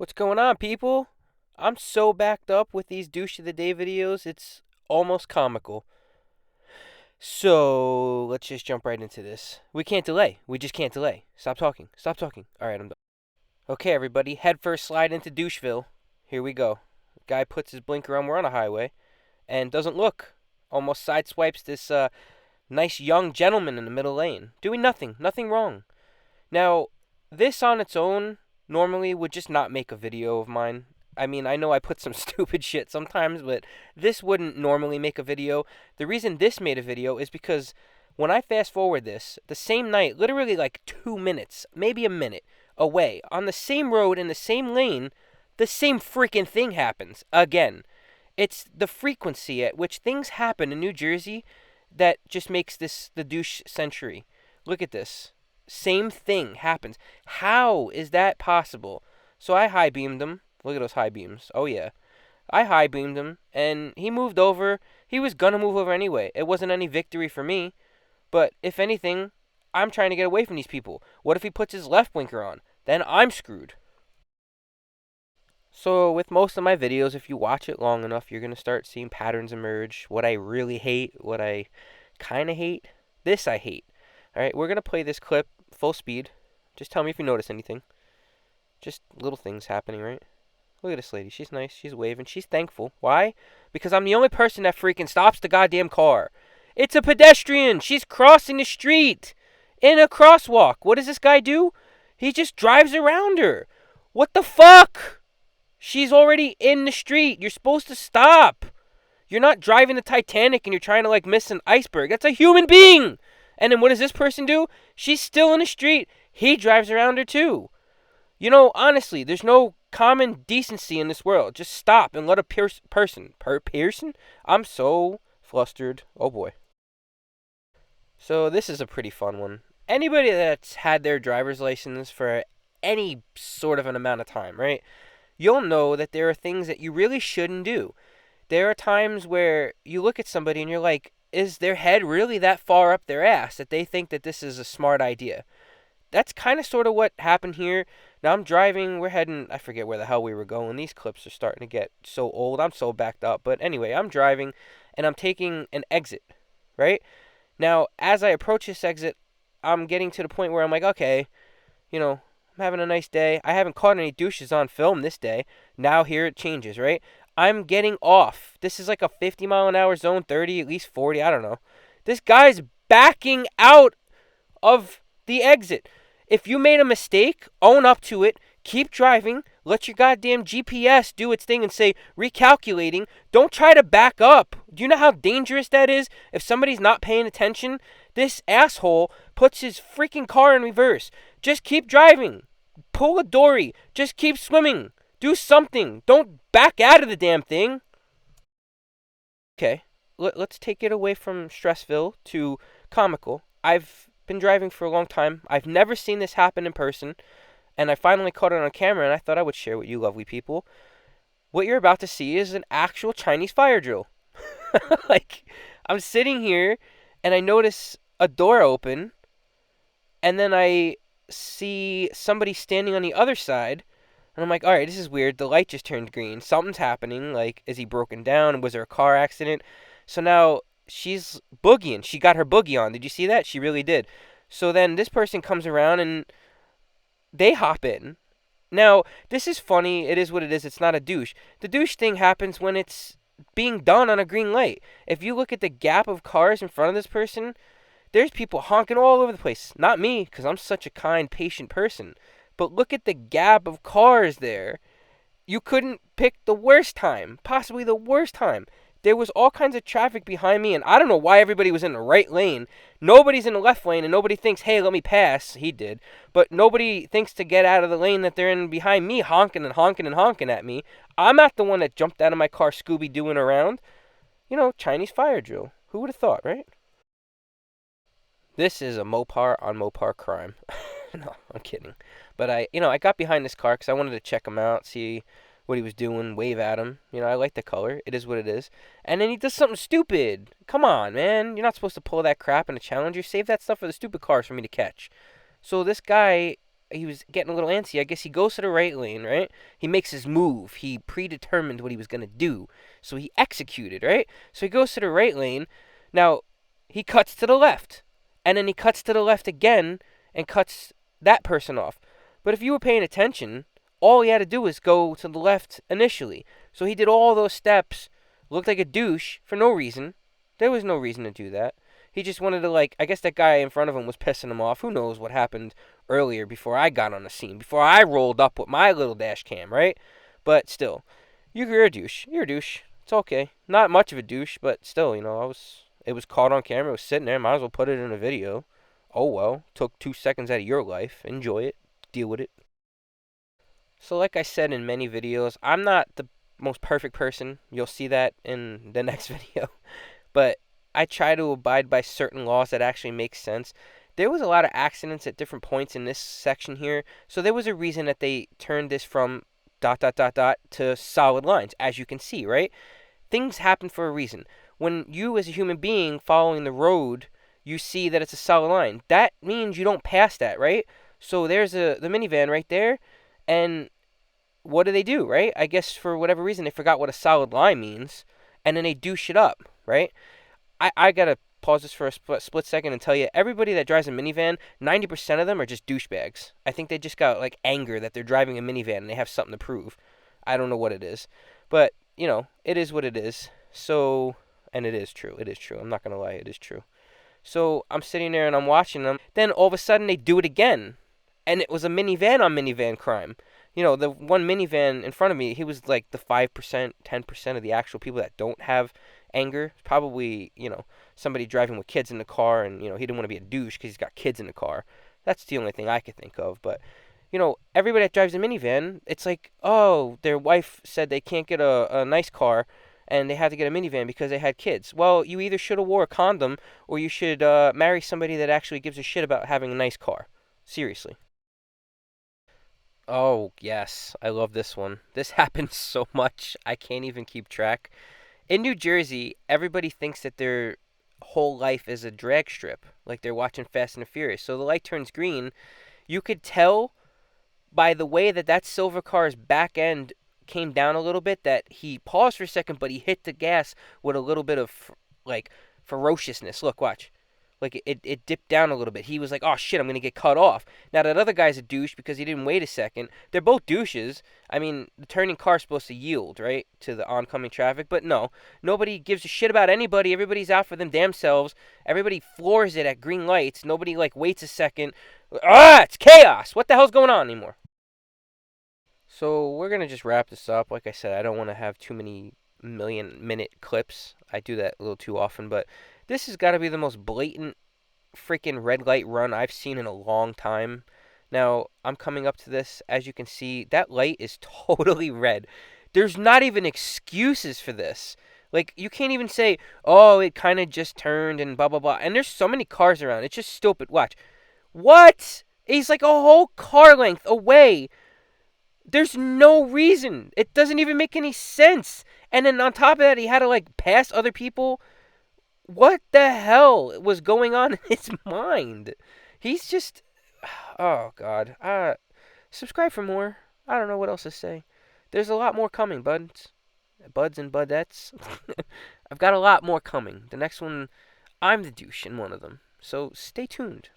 What's going on, people? I'm so backed up with these douche of the day videos, it's almost comical. So let's just jump right into this. We can't delay. We just can't delay. Stop talking. Stop talking. All right, I'm done. Okay, everybody, head first slide into Doucheville. Here we go. Guy puts his blinker on. We're on a highway and doesn't look. Almost sideswipes this nice young gentleman in the middle lane, doing nothing. Nothing wrong. Now, this on its own normally would just not make a video of mine. I mean, I know I put some stupid shit sometimes, but this wouldn't normally make a video. The reason this made a video is because when I fast forward this, the same night, literally like 2 minutes, maybe a minute away, on the same road in the same lane, the same freaking thing happens again. It's the frequency at which things happen in New Jersey that just makes this the douche century. Look at this. Same thing happens. How is that possible? So I high beamed him. Look at those high beams. Oh yeah. I high beamed him and he moved over. He was gonna move over anyway. It wasn't any victory for me. But if anything, I'm trying to get away from these people. What if he puts his left blinker on? Then I'm screwed. So with most of my videos, if you watch it long enough, you're going to start seeing patterns emerge. What I really hate, what I kind of hate, this I hate. All right, we're going to play this clip full speed. Just tell me if you notice anything. Just little things happening, right? Look at this lady. She's nice. She's waving. She's thankful. Why? Because I'm the only person that freaking stops the goddamn car. It's a pedestrian. She's crossing the street in a crosswalk. What does this guy do? He just drives around her. What the fuck? She's already in the street. You're supposed to stop. You're not driving the Titanic and you're trying to like miss an iceberg. That's a human being. And then what does this person do? She's still in the street. He drives around her too. You know, honestly, there's no common decency in this world. Just stop and let a person. I'm so flustered. Oh boy. So this is a pretty fun one. Anybody that's had their driver's license for any sort of an amount of time, right? You'll know that there are things that you really shouldn't do. There are times where you look at somebody and you're like, is their head really that far up their ass that they think that this is a smart idea? That's kind of sort of what happened here. Now I'm driving, we're heading, I forget where the hell we were going. These clips are starting to get so old. I'm so backed up. But anyway, I'm driving and I'm taking an exit, right? Now, as I approach this exit, I'm getting to the point where I'm like, okay, you know, I'm having a nice day. I haven't caught any douches on film this day. Now here it changes, right? I'm getting off. This is like a 50 mile an hour zone, 30, at least 40, I don't know. This guy's backing out of the exit. If you made a mistake, own up to it. Keep driving. Let your goddamn GPS do its thing and say recalculating. Don't try to back up. Do you know how dangerous that is? If somebody's not paying attention, this asshole puts his freaking car in reverse. Just keep driving. Pull a dory. Just keep swimming. Do something. Don't back out of the damn thing. Okay, let's take it away from Stressville to comical. I've been driving for a long time. I've never seen this happen in person. And I finally caught it on camera, and I thought I would share with you lovely people. What you're about to see is an actual Chinese fire drill. Like, I'm sitting here, and I notice a door open, and then I see somebody standing on the other side, and I'm like, all right, this is weird. The light just turned green. Something's happening. Like, is he broken down? Was there a car accident? So now she's boogieing. She got her boogie on. Did you see that? She really did. So then this person comes around, and they hop in. Now, this is funny. It is what it is. It's not a douche. The douche thing happens when it's being done on a green light. If you look at the gap of cars in front of this person, there's people honking all over the place. Not me, because I'm such a kind, patient person. But look at the gap of cars there. You couldn't pick the worst time, possibly the worst time. There was all kinds of traffic behind me, and I don't know why everybody was in the right lane. Nobody's in the left lane, and nobody thinks, hey, let me pass. He did. But nobody thinks to get out of the lane that they're in behind me, honking and honking and honking at me. I'm not the one that jumped out of my car Scooby-Dooing around. You know, Chinese fire drill. Who would have thought, right? This is a Mopar on Mopar crime. No, I'm kidding. But I got behind this car because I wanted to check him out, see what he was doing, wave at him. I like the color. It is what it is. And then he does something stupid. Come on, man. You're not supposed to pull that crap in a Challenger. Save that stuff for the stupid cars for me to catch. So this guy he was getting a little antsy. I guess he goes to the right lane, right? He makes his move. He predetermined what he was gonna do, so he executed, right? So he goes to the right lane. Now he cuts to the left, and then he cuts to the left again and cuts that person off. But if you were paying attention, all he had to do was go to the left initially. So he did all those steps, looked like a douche for no reason. There was no reason to do that. He just wanted to, like, I guess that guy in front of him was pissing him off. Who knows what happened earlier before I got on the scene, before I rolled up with my little dash cam, right? But still, you're a douche. You're a douche. It's okay. Not much of a douche, but still, it was caught on camera. It was sitting there. Might as well put it in a video. Oh well. Took 2 seconds out of your life. Enjoy it. Deal with it. So, like I said in many videos, I'm not the most perfect person. You'll see that in the next video. But I try to abide by certain laws that actually make sense. There was a lot of accidents at different points in this section here, so there was a reason that they turned this from dot dot dot dot to solid lines, as you can see, right? Things happen for a reason. When you as a human being following the road, you see that it's a solid line. That means you don't pass that, right? So there's the minivan right there, and what do, right? I guess for whatever reason they forgot what a solid line means, and then they douche it up, right? I gotta pause this for a split second and tell you, everybody that drives a minivan, 90% of them are just douchebags. I think they just got, like, anger that they're driving a minivan and they have something to prove. I don't know what it is. But, it is what it is. So, and it is true. It is true. I'm not gonna lie. It is true. So, I'm sitting there and I'm watching them. Then, all of a sudden, they do it again. And it was a minivan on minivan crime. The one minivan in front of me, he was like the 5%, 10% of the actual people that don't have anger. Probably, somebody driving with kids in the car, and, he didn't want to be a douche because he's got kids in the car. That's the only thing I could think of. But, everybody that drives a minivan, it's like, oh, their wife said they can't get a nice car, and they had to get a minivan because they had kids. Well, you either should have wore a condom, or you should marry somebody that actually gives a shit about having a nice car. Seriously. Oh, yes. I love this one. This happens so much, I can't even keep track. In New Jersey, everybody thinks that their whole life is a drag strip, like they're watching Fast and the Furious. So the light turns green. You could tell by the way that silver car's back end came down a little bit that he paused for a second, but he hit the gas with a little bit of, like, ferociousness. Look, watch. Like, it dipped down a little bit. He was like, oh shit, I'm going to get cut off. Now, that other guy's a douche because he didn't wait a second. They're both douches. I mean, the turning car's supposed to yield, right, to the oncoming traffic. But no, nobody gives a shit about anybody. Everybody's out for them damn selves. Everybody floors it at green lights. Nobody, like, waits a second. Ah, it's chaos. What the hell's going on anymore? So we're going to just wrap this up. Like I said, I don't want to have too many million-minute clips. I do that a little too often. But this has got to be the most blatant freaking red light run I've seen in a long time. Now, I'm coming up to this. As you can see, that light is totally red. There's not even excuses for this. Like, you can't even say, oh, it kind of just turned and blah, blah, blah. And there's so many cars around. It's just stupid. Watch. What? He's like a whole car length away. There's no reason. It doesn't even make any sense. And then on top of that, he had to, like, pass other people. What the hell was going on in his mind? He's just... Oh, God. Subscribe for more. I don't know what else to say. There's a lot more coming, buds. Buds and budettes. I've got a lot more coming. The next one, I'm the douche in one of them. So stay tuned.